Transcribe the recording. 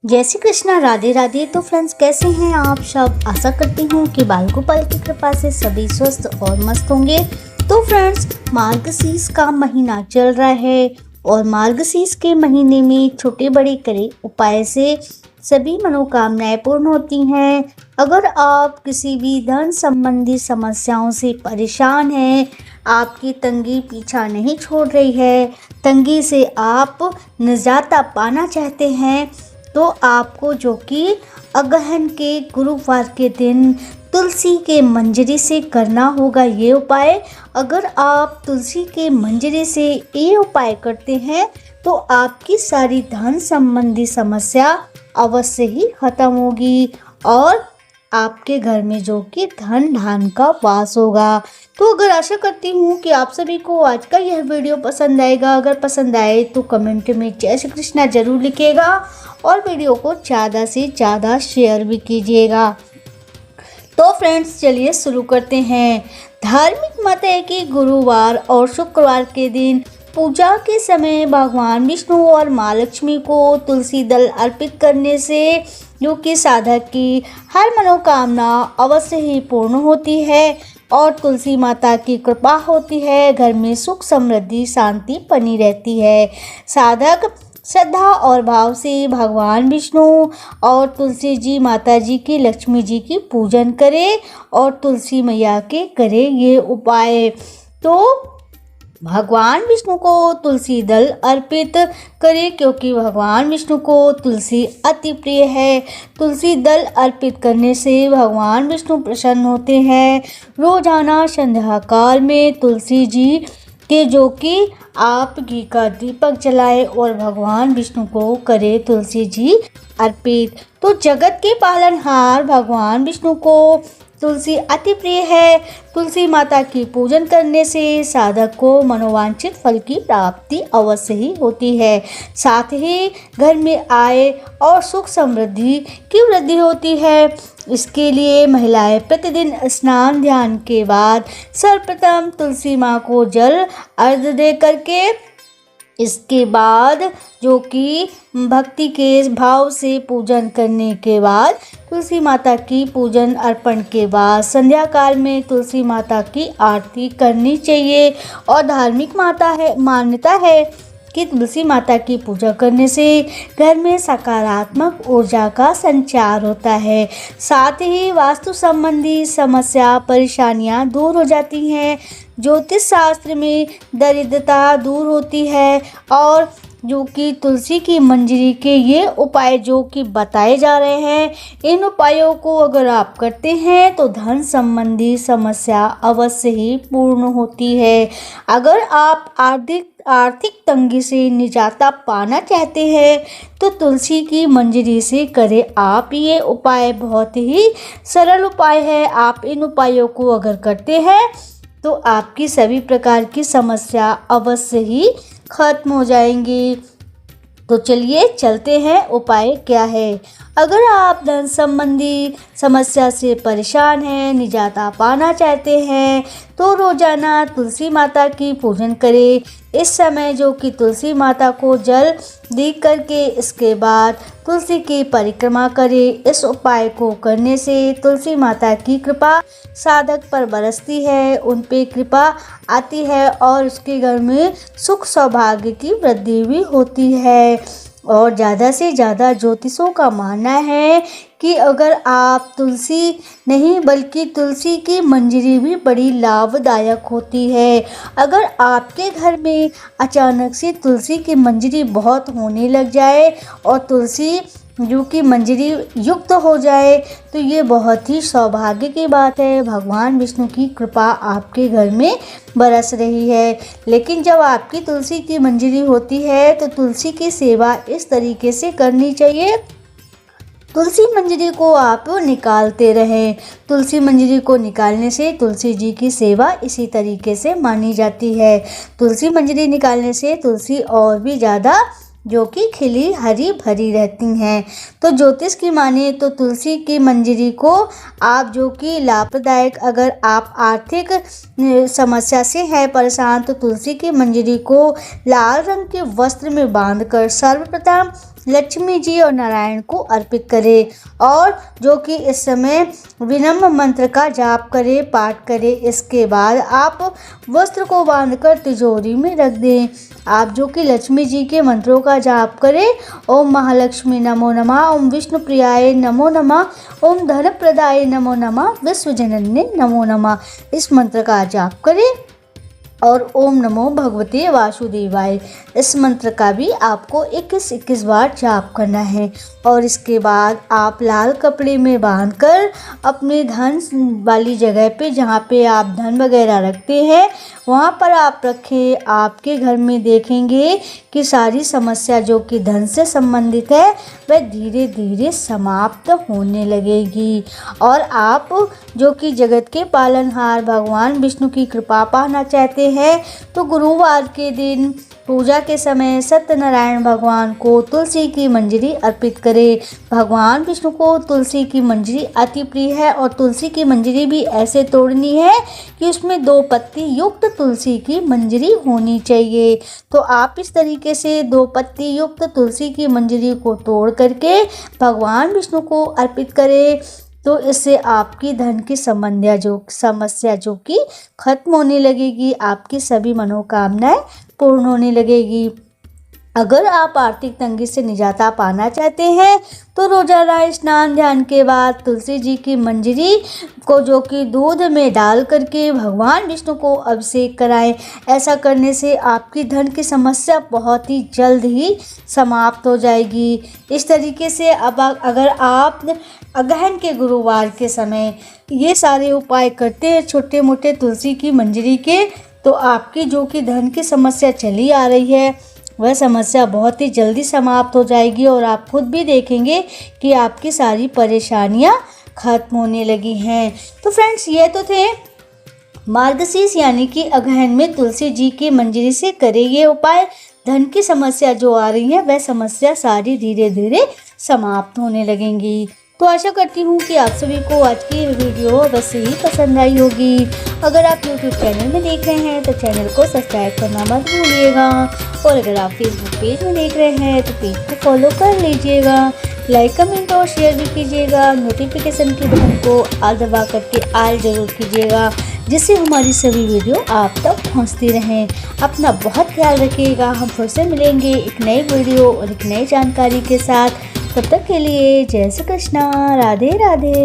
जय श्री कृष्णा, राधे राधे। तो फ्रेंड्स, कैसे हैं आप सब। आशा करती हूँ कि बाल गोपाल की कृपा से सभी स्वस्थ और मस्त होंगे। तो फ्रेंड्स, मार्गशीर्ष का महीना चल रहा है और मार्गशीर्ष के महीने में छोटे बड़े करे उपाय से सभी मनोकामनाएं पूर्ण होती हैं। अगर आप किसी भी धन संबंधी समस्याओं से परेशान हैं, आपकी तंगी पीछा नहीं छोड़ रही है, तंगी से आप निजात पाना चाहते हैं, तो आपको जो कि अगहन के गुरुवार के दिन तुलसी के मंजरी से करना होगा ये उपाय। अगर आप तुलसी के मंजरी से ये उपाय करते हैं तो आपकी सारी धन संबंधी समस्या अवश्य ही खत्म होगी और आपके घर में जो कि धन धान का वास होगा। तो अगर आशा करती हूँ कि आप सभी को आज का यह वीडियो पसंद आएगा। अगर पसंद आए तो कमेंट में जय श्री कृष्णा जरूर लिखिएगा और वीडियो को ज़्यादा से ज़्यादा शेयर भी कीजिएगा। तो फ्रेंड्स, चलिए शुरू करते हैं। धार्मिक मत है कि गुरुवार और शुक्रवार के दिन पूजा के समय भगवान विष्णु और माँ लक्ष्मी को तुलसी दल अर्पित करने से जो कि साधक की हर मनोकामना अवश्य ही पूर्ण होती है और तुलसी माता की कृपा होती है। घर में सुख समृद्धि शांति बनी रहती है। साधक श्रद्धा और भाव से भगवान विष्णु और तुलसी जी माता जी की लक्ष्मी जी की पूजन करे और तुलसी मैया के करे ये उपाय। तो भगवान विष्णु को तुलसी दल अर्पित करें क्योंकि भगवान विष्णु को तुलसी अति प्रिय है। तुलसी दल अर्पित करने से भगवान विष्णु प्रसन्न होते हैं। रोजाना संध्या काल में तुलसी जी के जो कि आप घी का दीपक जलाएं और भगवान विष्णु को करे तुलसी जी अर्पित। तो जगत के पालनहार भगवान विष्णु को तुलसी अति प्रिय है। तुलसी माता की पूजन करने से साधक को मनोवांछित फल की प्राप्ति अवश्य ही होती है। साथ ही घर में आय और सुख समृद्धि की वृद्धि होती है। इसके लिए महिलाएं प्रतिदिन स्नान ध्यान के बाद सर्वप्रथम तुलसी माँ को जल अर्घ्य दे करके इसके बाद जो कि भक्ति के भाव से पूजन करने के बाद तुलसी माता की पूजन अर्पण के बाद संध्या काल में तुलसी माता की आरती करनी चाहिए। और धार्मिक मान्यता है कि तुलसी माता की पूजा करने से घर में सकारात्मक ऊर्जा का संचार होता है। साथ ही वास्तु संबंधी समस्या परेशानियां दूर हो जाती हैं। ज्योतिष शास्त्र में दरिद्रता दूर होती है और जो कि तुलसी की मंजरी के ये उपाय जो कि बताए जा रहे हैं, इन उपायों को अगर आप करते हैं तो धन संबंधी समस्या अवश्य ही पूर्ण होती है। अगर आप आर्थिक तंगी से निजात पाना चाहते हैं तो तुलसी की मंजरी से करें आप ये उपाय। बहुत ही सरल उपाय है। आप इन उपायों को अगर करते हैं तो आपकी सभी प्रकार की समस्या अवश्य ही खत्म हो जाएंगी। तो चलिए चलते हैं उपाय क्या है। अगर आप धन संबंधी समस्या से परेशान हैं, निजात पाना चाहते हैं, तो रोजाना तुलसी माता की पूजन करें। इस समय जो कि तुलसी माता को जल दे करके इसके बाद तुलसी की परिक्रमा करें। इस उपाय को करने से तुलसी माता की कृपा साधक पर बरसती है, उन पे कृपा आती है और उसके घर में सुख सौभाग्य की वृद्धि भी होती है। और ज़्यादा से ज़्यादा ज्योतिषों का मानना है कि अगर आप तुलसी नहीं बल्कि तुलसी की मंजरी भी बड़ी लाभदायक होती है। अगर आपके घर में अचानक से तुलसी की मंजरी बहुत होने लग जाए और तुलसी जो कि मंजरी युक्त हो जाए तो ये बहुत ही सौभाग्य की बात है। भगवान विष्णु की कृपा आपके घर में बरस रही है। लेकिन जब आपकी तुलसी की मंजरी होती है तो तुलसी की सेवा इस तरीके से करनी चाहिए। तुलसी मंजरी को आप निकालते रहें। तुलसी मंजरी को निकालने से तुलसी जी की सेवा इसी तरीके से मानी जाती है। तुलसी मंजरी निकालने से तुलसी और भी ज़्यादा जो कि खिली हरी भरी रहती हैं। तो ज्योतिष की माने तो तुलसी की मंजरी को आप जो कि लाभदायक, अगर आप आर्थिक समस्या से है परेशान तो तुलसी की मंजरी को लाल रंग के वस्त्र में बांधकर सर्वप्रथम लक्ष्मी जी और नारायण को अर्पित करें और जो कि इस समय विनम्र मंत्र का जाप करें, पाठ करें। इसके बाद आप वस्त्र को बांधकर तिजोरी में रख दें। आप जो कि लक्ष्मी जी के मंत्रों का जाप करें। ओम महालक्ष्मी नमो नमः, ओम विष्णु प्रियाय नमो नमः, ओम धन प्रदाय नमो नमः, विश्वजनन्ये नमो नमः, इस मंत्र का जाप करें। और ओम नमो भगवते वासुदेवाय, इस मंत्र का भी आपको 21-21 बार जाप करना है। और इसके बाद आप लाल कपड़े में बांधकर अपने धन वाली जगह पे, जहाँ पे आप धन वगैरह रखते हैं, वहाँ पर आप रखें। आपके घर में देखेंगे कि सारी समस्या जो कि धन से संबंधित है वह धीरे धीरे समाप्त होने लगेगी। और आप जो कि जगत के पालनहार भगवान विष्णु की कृपा पाना चाहते हैं तो गुरुवार के दिन पूजा के समय सत्यनारायण भगवान को तुलसी की मंजरी अर्पित करें। भगवान विष्णु को तुलसी की मंजरी अति प्रिय है और तुलसी की मंजरी भी ऐसे तोड़नी है कि उसमें 2 पत्ती युक्त तुलसी की मंजरी होनी चाहिए। तो आप इस तरीके से 2 पत्ती युक्त तुलसी की मंजरी को तोड़ करके भगवान विष्णु को अर्पित करें। तो इससे आपकी धन की समस्या जो कि खत्म होने लगेगी, आपकी सभी मनोकामनाएं पूर्ण होने लगेगी। अगर आप आर्थिक तंगी से निजात पाना चाहते हैं तो रोजाना स्नान ध्यान के बाद तुलसी जी की मंजरी को जो कि दूध में डाल करके भगवान विष्णु को अभिषेक कराएं। ऐसा करने से आपकी धन की समस्या बहुत ही जल्द ही समाप्त हो जाएगी। इस तरीके से अब अगर आप अगहन के गुरुवार के समय ये सारे उपाय करते हैं छोटे मोटे तुलसी की मंजरी के, तो आपकी जो कि धन की समस्या चली आ रही है वह समस्या बहुत ही जल्दी समाप्त हो जाएगी। और आप खुद भी देखेंगे कि आपकी सारी परेशानियां खत्म होने लगी हैं। तो फ्रेंड्स, ये तो थे मार्गशीर्ष यानी कि अगहन में तुलसी जी की मंजरी से करें ये उपाय। धन की समस्या जो आ रही है वह समस्या सारी धीरे धीरे समाप्त होने लगेंगी। तो आशा करती हूँ कि आप सभी को आज की वीडियो वैसे ही पसंद आई होगी। अगर आप YouTube चैनल में देख रहे हैं तो चैनल को सब्सक्राइब करना मत भूलिएगा। और अगर आप Facebook पेज में देख रहे हैं तो पेज को फॉलो कर लीजिएगा। लाइक कमेंट और शेयर भी कीजिएगा। नोटिफिकेशन के बटन को ऑल दबा करके ऑल जरूर कीजिएगा, जिससे हमारी सभी वीडियो आप तक पहुँचती रहें। अपना बहुत ख्याल रखिएगा। हम फिर से मिलेंगे एक नई वीडियो और एक नई जानकारी के साथ। तब तक के लिए जय श्री कृष्णा, राधे राधे।